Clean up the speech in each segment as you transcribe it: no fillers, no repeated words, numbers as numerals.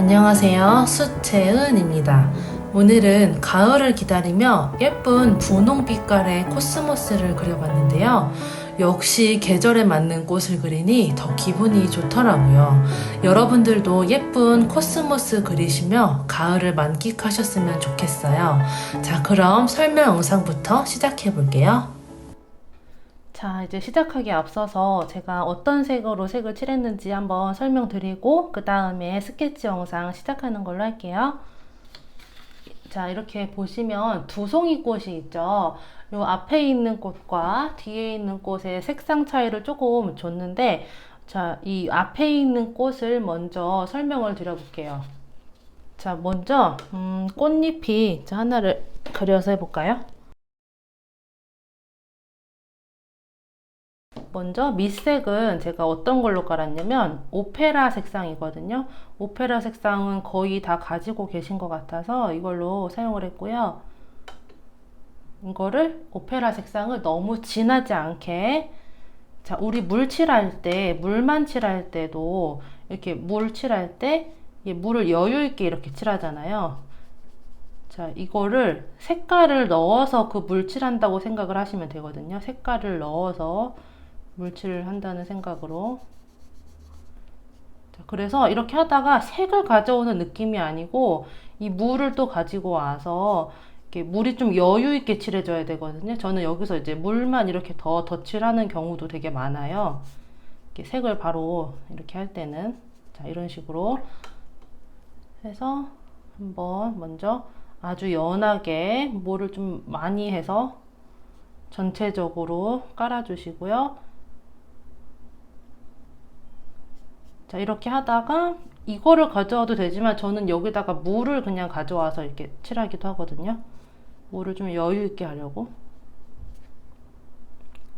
안녕하세요. 수채은입니다. 오늘은 가을을 기다리며 예쁜 분홍 빛깔의 코스모스를 그려봤는데요. 역시 계절에 맞는 꽃을 그리니 더 기분이 좋더라고요. 여러분들도 예쁜 코스모스 그리시며 가을을 만끽하셨으면 좋겠어요. 자, 그럼 설명 영상부터 시작해 볼게요. 자, 이제 시작하기에 앞서서 제가 어떤 색으로 색을 칠했는지 한번 설명드리고 그 다음에 스케치 영상 시작하는 걸로 할게요. 자, 이렇게 보시면 두 송이 꽃이 있죠. 요 앞에 있는 꽃과 뒤에 있는 꽃의 색상 차이를 조금 줬는데, 자, 이 앞에 있는 꽃을 먼저 설명을 드려볼게요. 자, 먼저 꽃잎이 하나를 그려서 해볼까요? 먼저 밑색은 제가 어떤 걸로 깔았냐면 오페라 색상이거든요. 오페라 색상은 거의 다 가지고 계신 것 같아서 이걸로 사용을 했고요. 이거를 오페라 색상을 너무 진하지 않게, 자, 우리 물 칠할 때, 물만 칠할 때도 이렇게 물 칠할 때 물을 여유 있게 이렇게 칠하잖아요. 자, 이거를 색깔을 넣어서 그 물 칠한다고 생각을 하시면 되거든요. 색깔을 넣어서 물칠을 한다는 생각으로. 자, 그래서 이렇게 하다가 색을 가져오는 느낌이 아니고 이 물을 또 가지고 와서 이렇게 물이 좀 여유 있게 칠해져야 되거든요. 저는 여기서 이제 물만 이렇게 더 덧칠하는 경우도 되게 많아요. 이렇게 색을 바로 이렇게 할 때는. 자, 이런 식으로 해서 한번 먼저 아주 연하게 물을 좀 많이 해서 전체적으로 깔아주시고요. 자, 이렇게 하다가 이거를 가져와도 되지만 저는 여기다가 물을 그냥 가져와서 이렇게 칠하기도 하거든요. 물을 좀 여유 있게 하려고.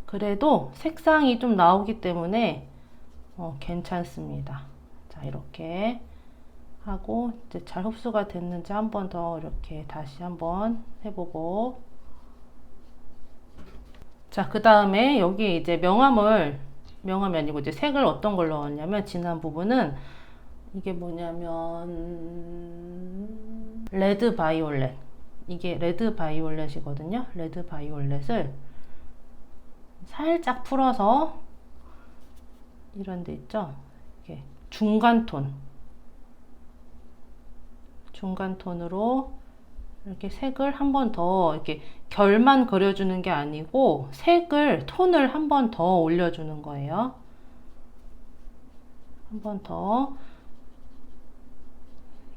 그래도 색상이 좀 나오기 때문에 괜찮습니다. 자, 이렇게 하고 이제 잘 흡수가 됐는지 한 번 더 이렇게 다시 한번 해보고. 자, 그 다음에 여기 이제 명암이 아니고 이제 색을 어떤 걸 넣었냐면, 진한 부분은 이게 뭐냐면 레드 바이올렛, 이게 레드 바이올렛이거든요. 레드 바이올렛을 살짝 풀어서 이런 데 있죠, 이렇게 중간 톤으로 이렇게 색을 한 번 더, 이렇게 결만 그려주는 게 아니고 톤을 한 번 더 올려주는 거예요. 한 번 더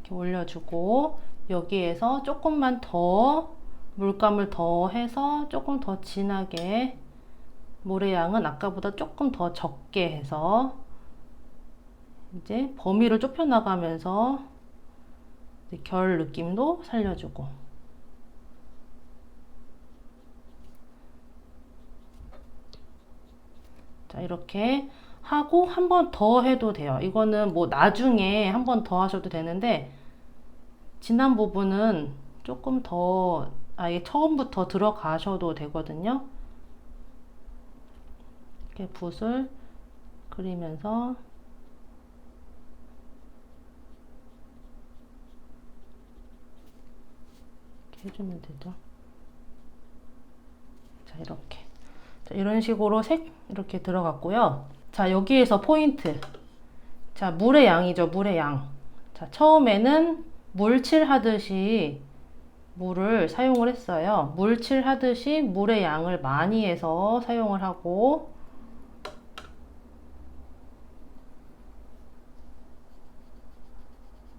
이렇게 올려주고, 여기에서 조금만 더 물감을 더 해서 조금 더 진하게, 물의 양은 아까보다 조금 더 적게 해서 이제 범위를 좁혀 나가면서 결 느낌도 살려주고. 자, 이렇게 하고 한 번 더 해도 돼요. 이거는 뭐 나중에 한 번 더 하셔도 되는데, 진한 부분은 조금 더 아예 처음부터 들어가셔도 되거든요. 이렇게 붓을 그리면서 이렇게 해주면 되죠. 자, 이렇게. 자, 이런 식으로 색 이렇게 들어갔고요. 자, 여기에서 포인트. 자, 물의 양이죠. 물의 양. 자, 처음에는 물칠 하듯이 물을 사용을 했어요. 물칠 하듯이 물의 양을 많이 해서 사용을 하고,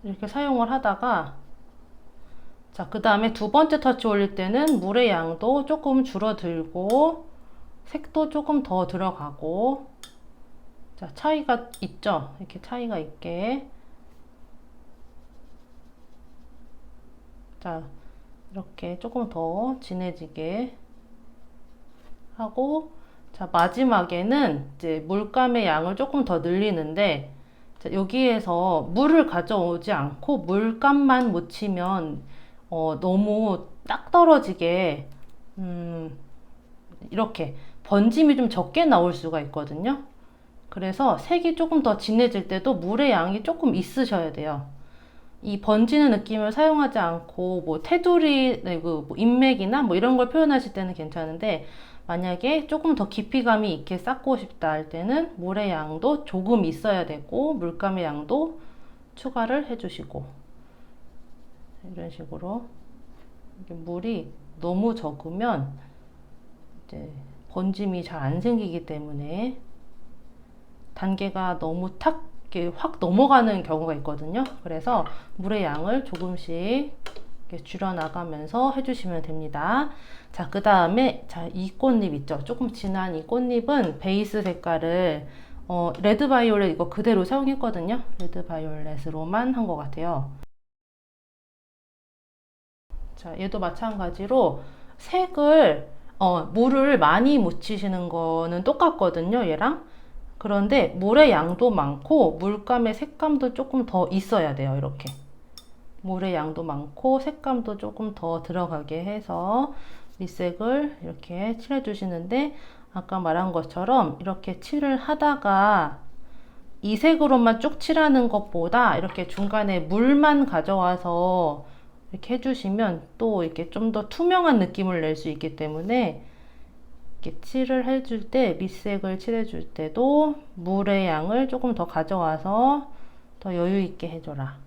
이렇게 사용을 하다가, 자, 그 다음에 두 번째 터치 올릴 때는 물의 양도 조금 줄어들고 색도 조금 더 들어가고. 자, 차이가 있죠? 이렇게 차이가 있게. 자, 이렇게 조금 더 진해지게 하고, 자, 마지막에는 이제 물감의 양을 조금 더 늘리는데, 자, 여기에서 물을 가져오지 않고 물감만 묻히면 너무 딱 떨어지게 이렇게 번짐이 좀 적게 나올 수가 있거든요. 그래서 색이 조금 더 진해질 때도 물의 양이 조금 있으셔야 돼요. 이 번지는 느낌을 사용하지 않고 뭐 테두리, 뭐 인맥이나 뭐 이런 걸 표현하실 때는 괜찮은데, 만약에 조금 더 깊이감이 있게 쌓고 싶다 할 때는 물의 양도 조금 있어야 되고 물감의 양도 추가를 해주시고, 이런 식으로. 이게 물이 너무 적으면 이제 번짐이 잘 안 생기기 때문에 단계가 너무 탁 이렇게 확 넘어가는 경우가 있거든요. 그래서 물의 양을 조금씩 이렇게 줄여 나가면서 해주시면 됩니다. 자, 그 다음에 이 꽃잎 있죠. 조금 진한 이 꽃잎은 베이스 색깔을 레드 바이올렛 이거 그대로 사용했거든요. 레드 바이올렛으로만 한 것 같아요. 자, 얘도 마찬가지로 색을 물을 많이 묻히시는 거는 똑같거든요, 얘랑. 그런데 물의 양도 많고 물감의 색감도 조금 더 있어야 돼요. 이렇게 물의 양도 많고 색감도 조금 더 들어가게 해서 밑색을 이렇게 칠해 주시는데, 아까 말한 것처럼 이렇게 칠을 하다가 이 색으로만 쭉 칠하는 것보다 이렇게 중간에 물만 가져와서 이렇게 해주시면 또 이렇게 좀 더 투명한 느낌을 낼 수 있기 때문에, 이렇게 칠을 해줄 때, 밑색을 칠해줄 때도 물의 양을 조금 더 가져와서 더 여유 있게 해줘라.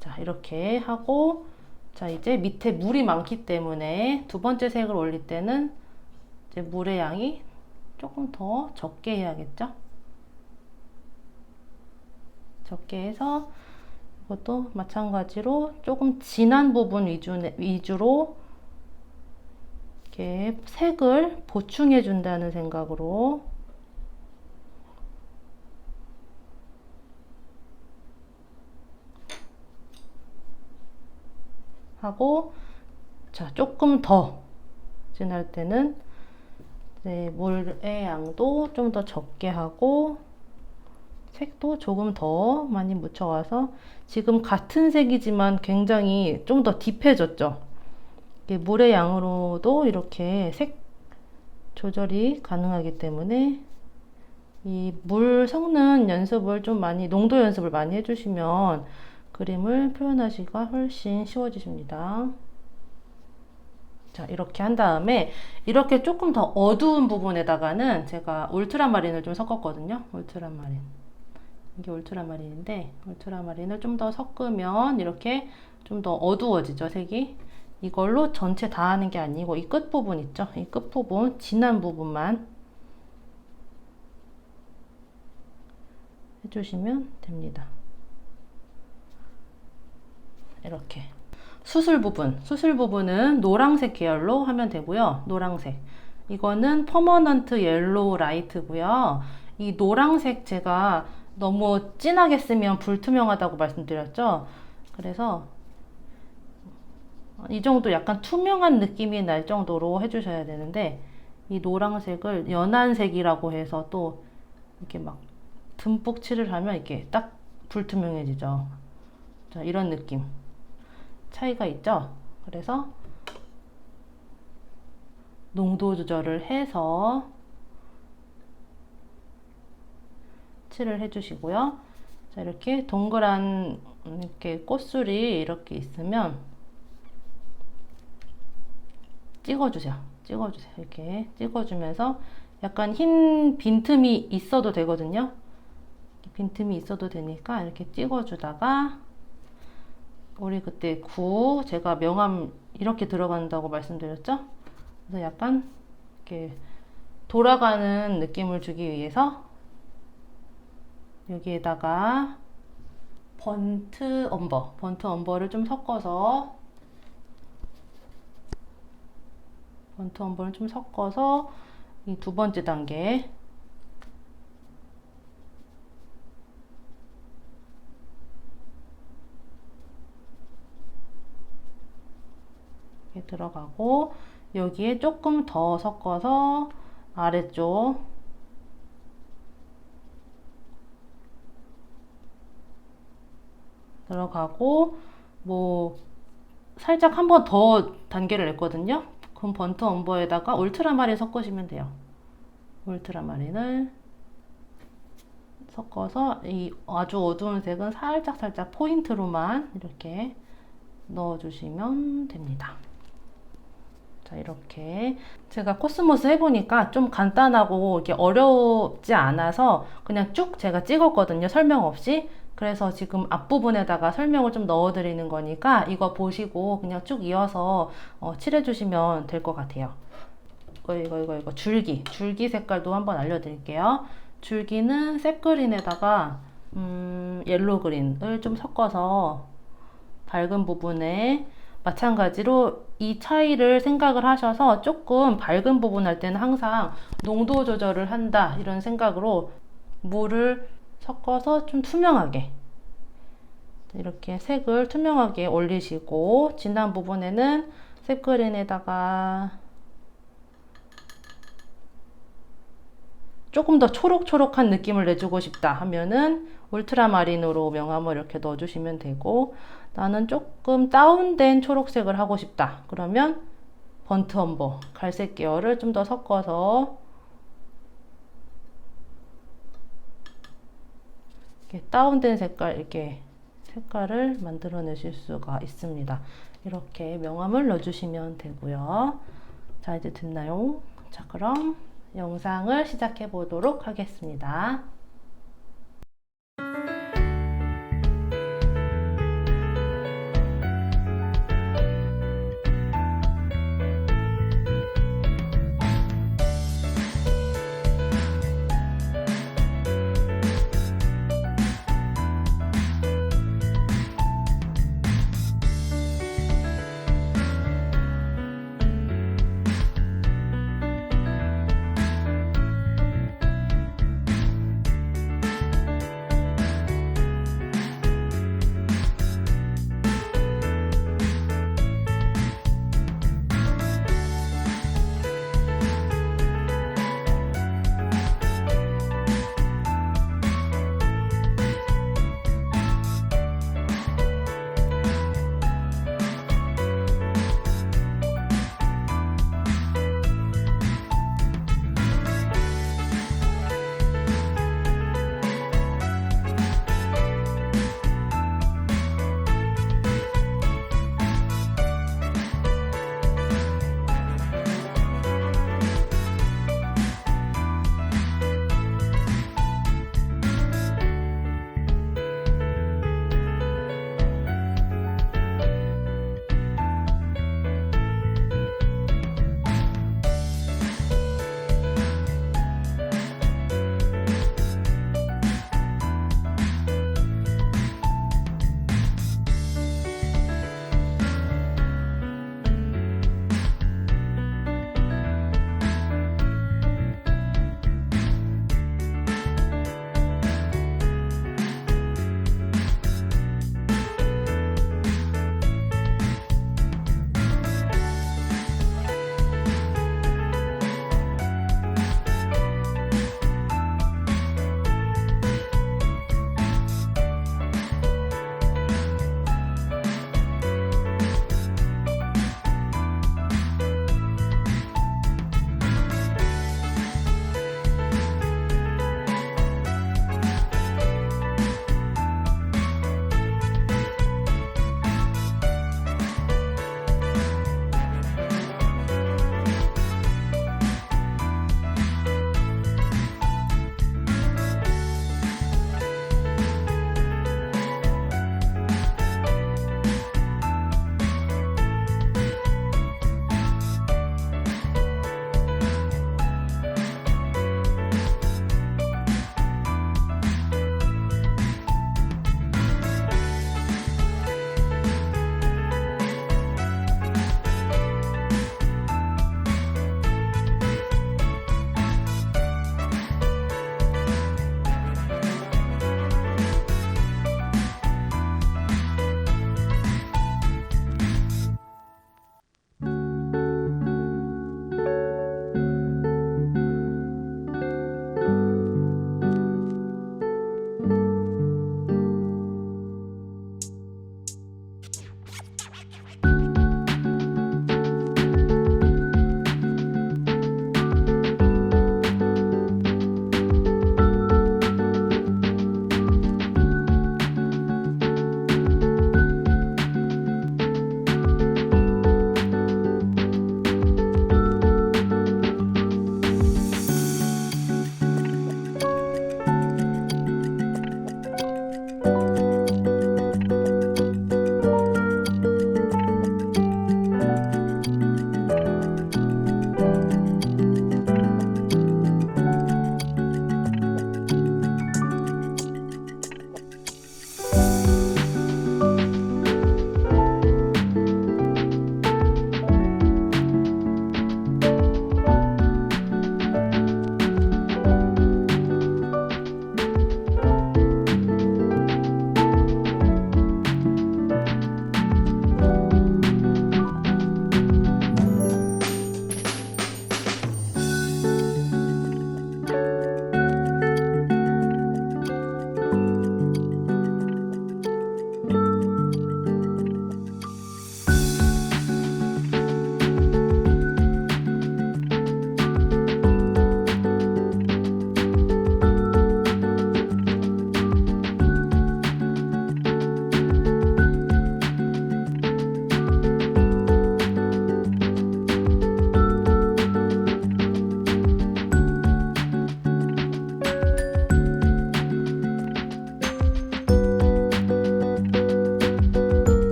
자, 이렇게 하고, 자, 이제 밑에 물이 많기 때문에 두 번째 색을 올릴 때는 이제 물의 양이 조금 더 적게 해야겠죠? 적게 해서 이것도 마찬가지로 조금 진한 부분 위주로 이렇게 색을 보충해 준다는 생각으로 하고, 자, 조금 더 진할 때는 이제 물의 양도 좀 더 적게 하고 색도 조금 더 많이 묻혀와서, 지금 같은 색이지만 굉장히 좀 더 딥해졌죠. 물의 양으로도 이렇게 색 조절이 가능하기 때문에 이 물 섞는 연습을 좀 많이, 농도 연습을 많이 해주시면 그림을 표현하시기가 훨씬 쉬워지십니다. 자, 이렇게 한 다음에 이렇게 조금 더 어두운 부분에다가는 제가 울트라마린을 좀 섞었거든요. 울트라마린. 이게 울트라마린인데, 울트라마린을 좀 더 섞으면 이렇게 좀 더 어두워지죠, 색이. 이걸로 전체 다 하는 게 아니고 이 끝부분 있죠? 이 끝부분, 진한 부분만 해주시면 됩니다. 이렇게. 수술 부분은 노란색 계열로 하면 되고요. 노란색. 이거는 퍼머넌트 옐로우 라이트고요. 이 노란색 제가 너무 진하게 쓰면 불투명하다고 말씀드렸죠. 그래서 이 정도 약간 투명한 느낌이 날 정도로 해주셔야 되는데, 이 노란색을 연한색이라고 해서 또 이렇게 막 듬뿍 칠을 하면 이렇게 딱 불투명해지죠. 자, 이런 느낌 차이가 있죠. 그래서 농도 조절을 해서 칠을 해주시고요. 자, 이렇게 동그란 이렇게 꽃술이 이렇게 있으면 찍어주세요. 이렇게 찍어주면서 약간 흰 빈틈이 있어도 되거든요. 빈틈이 있어도 되니까 이렇게 찍어주다가, 우리 그때 제가 명암 이렇게 들어간다고 말씀드렸죠? 그래서 약간 이렇게 돌아가는 느낌을 주기 위해서 여기에다가 번트 엄버를 좀 섞어서 이 두 번째 단계 이렇게 들어가고, 여기에 조금 더 섞어서 아래쪽 들어가고, 뭐 살짝 한 번 더 단계를 냈거든요. 그럼 번트 엄버에다가 울트라마린 섞으시면 돼요. 울트라마린을 섞어서 이 아주 어두운 색은 살짝 포인트로만 이렇게 넣어주시면 됩니다. 자, 이렇게 제가 코스모스 해보니까 좀 간단하고 이게 어렵지 않아서 그냥 쭉 제가 찍었거든요. 설명 없이. 그래서 지금 앞부분에다가 설명을 좀 넣어드리는 거니까 이거 보시고 그냥 쭉 이어서 칠해주시면 될 것 같아요. 이거 줄기 색깔도 한번 알려드릴게요. 줄기는 셉그린에다가 옐로 그린을 좀 섞어서 밝은 부분에 마찬가지로 이 차이를 생각을 하셔서 조금 밝은 부분 할 때는 항상 농도 조절을 한다 이런 생각으로 물을 섞어서 좀 투명하게 이렇게 색을 투명하게 올리시고, 진한 부분에는 셉그린에다가 조금 더 초록초록한 느낌을 내주고 싶다 하면은 울트라마린으로 명암을 이렇게 넣어주시면 되고, 나는 조금 다운된 초록색을 하고 싶다 그러면 번트 엄버 갈색 계열을 좀 더 섞어서 이렇게 다운된 색깔, 이렇게 색깔을 만들어 내실 수가 있습니다. 이렇게 명암을 넣어주시면 되고요. 자, 이제 됐나요? 자, 그럼 영상을 시작해 보도록 하겠습니다.